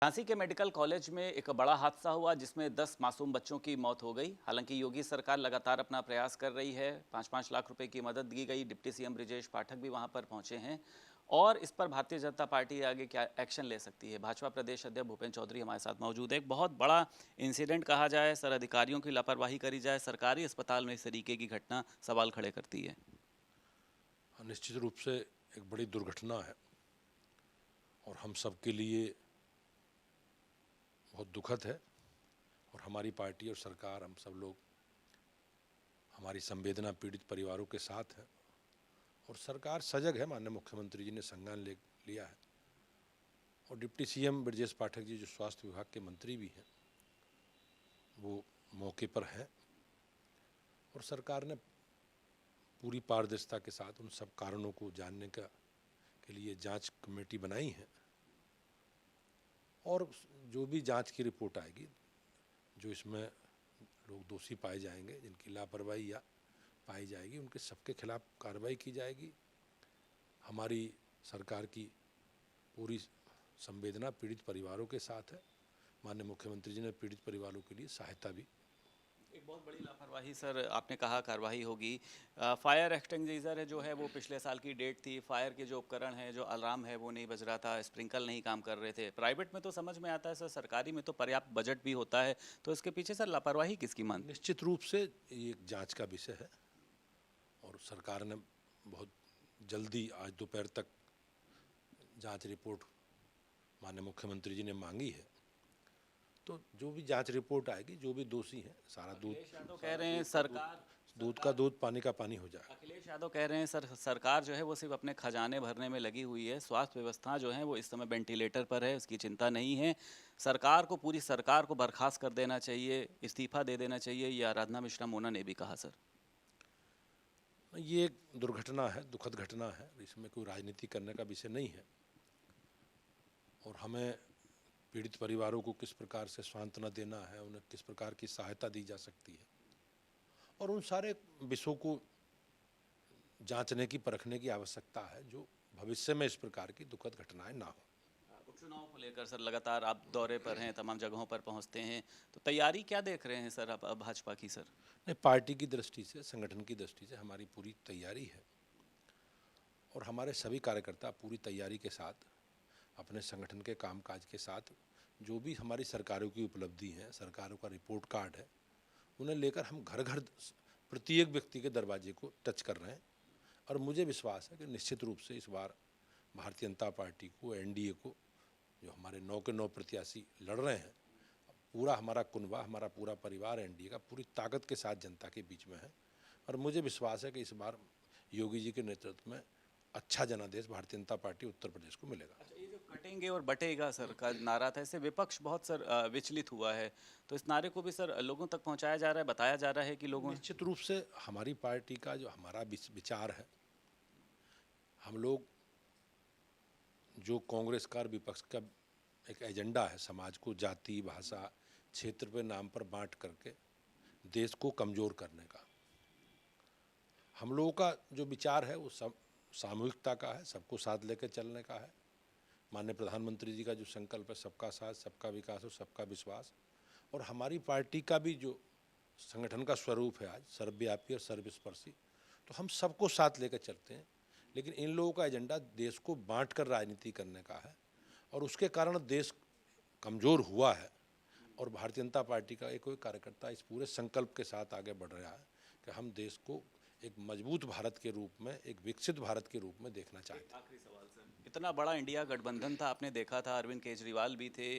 झांसी के medical college में एक बड़ा हादसा हुआ जिसमें 10 मासूम बच्चों की मौत हो गई। हालांकि योगी सरकार लगातार अपना प्रयास कर रही है। 5-5 लाख रुपए की मदद दी गई। डिप्टी सीएम ब्रिजेश पाठक भी वहां पर पहुंचे हैं और इस पर भारतीय जनता पार्टी आगे क्या एक्शन ले सकती है। भाजपा प्रदेश अध्यक्ष भूपेंद्र चौधरी हमारे साथ मौजूद है। एक बहुत बड़ा इंसिडेंट कहा जाए, सर अधिकारियों की लापरवाही करी जाए, सरकारी अस्पताल में इस तरीके की घटना सवाल खड़े करती है। निश्चित रूप से एक बड़ी दुर्घटना है और हम सब के लिए बहुत दुखद है। और हमारी पार्टी और सरकार, हम सब लोग हमारी संवेदना पीड़ित परिवारों के साथ है और सरकार सजग है। माननीय मुख्यमंत्री जी ने संज्ञान लिया है और डिप्टी सीएम ब्रजेश पाठक जी जो स्वास्थ्य विभाग के मंत्री भी हैं वो मौके पर हैं और सरकार ने पूरी पारदर्शिता के साथ उन सब कारणों को जानने के लिए जांच कमेटी बनाई है और जो भी जांच की रिपोर्ट आएगी, जो इसमें लोग दोषी पाए जाएंगे, जिनकी लापरवाही या पाई जाएगी, उनके सबके खिलाफ कार्रवाई की जाएगी। हमारी सरकार की पूरी संवेदना पीड़ित परिवारों के साथ है। माननीय मुख्यमंत्री जी ने पीड़ित परिवारों के लिए सहायता भी। एक बहुत बड़ी लापरवाही सर, आपने कहा कार्रवाई होगी। फायर एक्सटिंग्विशर है जो है वो पिछले साल की डेट थी। फायर के जो उपकरण है, जो अलार्म है वो नहीं बज रहा था, स्प्रिंकल नहीं काम कर रहे थे। प्राइवेट में तो समझ में आता है सर, सरकारी में तो पर्याप्त बजट भी होता है, तो इसके पीछे सर लापरवाही किसकी मान? निश्चित रूप से ये एक जांच का विषय है और सरकार ने बहुत जल्दी आज दोपहर तक जांच रिपोर्ट माननीय मुख्यमंत्री जी ने मांगी है। तो जो भी जांच रिपोर्ट आएगी, जो भी दोषी है, सारा अखिलेश यादव कह रहे हैं सरकार दूध का दूध पानी का पानी हो जाएगा। अखिलेश यादव कह रहे हैं सरकार जो है वो सिर्फ अपने खजाने भरने में लगी हुई है। स्वास्थ्य व्यवस्था जो है वो इस समय वेंटिलेटर पर है, उसकी चिंता नहीं है। सरकार को, पूरी सरकार को बर्खास्त कर देना चाहिए, इस्तीफा दे देना चाहिए, ये आराधना मिश्रा मोना ने भी कहा सर। ये एक दुर्घटना है, दुखद घटना है, इसमें कोई राजनीति करने का विषय नहीं है और हमें पीड़ित परिवारों को किस प्रकार से सांत्वना देना है, उन्हें किस प्रकार की सहायता दी जा सकती है और उन सारे विषयों को जांचने की, परखने की आवश्यकता है, जो भविष्य में इस प्रकार की दुखद घटनाएं ना हो। उपचुनाव को लेकर सर लगातार आप दौरे पर हैं, तमाम जगहों पर पहुंचते हैं, तो तैयारी क्या देख रहे हैं सर आप भाजपा की सर? नहीं, पार्टी की दृष्टि से, संगठन की दृष्टि से हमारी पूरी तैयारी है और हमारे सभी कार्यकर्ता पूरी तैयारी के साथ अपने संगठन के कामकाज के साथ जो भी हमारी सरकारों की उपलब्धि है, सरकारों का रिपोर्ट कार्ड है, उन्हें लेकर हम घर घर प्रत्येक व्यक्ति के दरवाजे को टच कर रहे हैं और मुझे विश्वास है कि निश्चित रूप से इस बार भारतीय जनता पार्टी को, एनडीए को, जो हमारे 9 के 9 प्रत्याशी लड़ रहे हैं, पूरा हमारा कुनबा, हमारा पूरा परिवार एनडीए का पूरी ताकत के साथ जनता के बीच में है और मुझे विश्वास है कि इस बार योगी जी के नेतृत्व में अच्छा जनादेश भारतीय जनता पार्टी उत्तर प्रदेश को मिलेगा। अच्छा, ये जो कटेंगे और बटेगा सर का नारा था, इससे विपक्ष बहुत सर विचलित हुआ है, तो इस नारे को भी सर लोगों तक पहुंचाया जा रहा है, बताया जा रहा है कि लोगों निश्चित रूप से हमारी पार्टी का जो हमारा विचार है, हम लोग जो कांग्रेस का और विपक्ष का एक एजेंडा है, समाज को जाति, भाषा, क्षेत्र पे नाम पर बांट करके देश को कमज़ोर करने का, हम लोगों का जो विचार है वो सब सामूहिकता का है, सबको साथ लेकर चलने का है। माननीय प्रधानमंत्री जी का जो संकल्प है, सबका साथ, सबका विकास और सबका विश्वास, और हमारी पार्टी का भी जो संगठन का स्वरूप है आज सर्वव्यापी और सर्वस्पर्शी, तो हम सबको साथ लेकर चलते हैं। लेकिन इन लोगों का एजेंडा देश को बांट कर राजनीति करने का है और उसके कारण देश कमज़ोर हुआ है और भारतीय जनता पार्टी का एक कोई कार्यकर्ता इस पूरे संकल्प के साथ आगे बढ़ रहा है कि हम देश को एक मजबूत भारत के रूप में, एक विकसित भारत के रूप में देखना चाहते हैं। आखिरी सवाल सर, इतना बड़ा इंडिया गठबंधन था, आपने देखा था अरविंद केजरीवाल भी थे,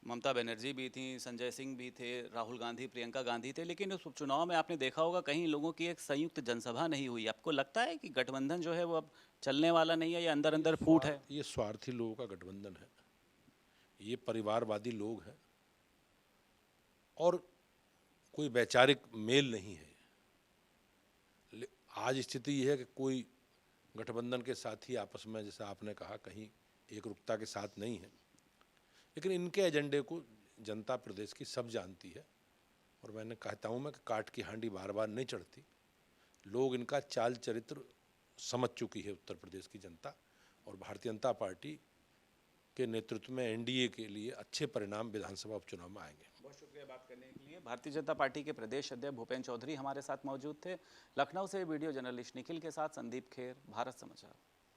ममता बनर्जी भी थी, संजय सिंह भी थे, राहुल गांधी, प्रियंका गांधी थे, लेकिन उस उपचुनाव में आपने देखा होगा कहीं लोगों की एक संयुक्त जनसभा नहीं हुई। आपको लगता है कि गठबंधन जो है वो अब चलने वाला नहीं है या अंदर अंदर फूट है? ये स्वार्थी लोगों का गठबंधन है, ये परिवारवादी लोग हैं और कोई वैचारिक मेल नहीं है। आज स्थिति यह है कि कोई गठबंधन के साथी आपस में, जैसा आपने कहा, कहीं एकरूपता के साथ नहीं है, लेकिन इनके एजेंडे को जनता प्रदेश की सब जानती है और मैंने कहता हूँ मैं कि काट की हांडी बार बार नहीं चढ़ती। लोग इनका चाल चरित्र समझ चुकी है उत्तर प्रदेश की जनता और भारतीय जनता पार्टी के नेतृत्व में एनडीए के लिए अच्छे परिणाम विधानसभा उपचुनाव में आएंगे। बहुत शुक्रिया बात करने के लिए। भारतीय जनता पार्टी के प्रदेश अध्यक्ष भूपेन्द्र चौधरी हमारे साथ मौजूद थे। लखनऊ से वीडियो जर्नलिस्ट निखिल के साथ संदीप खेर, भारत समाचार।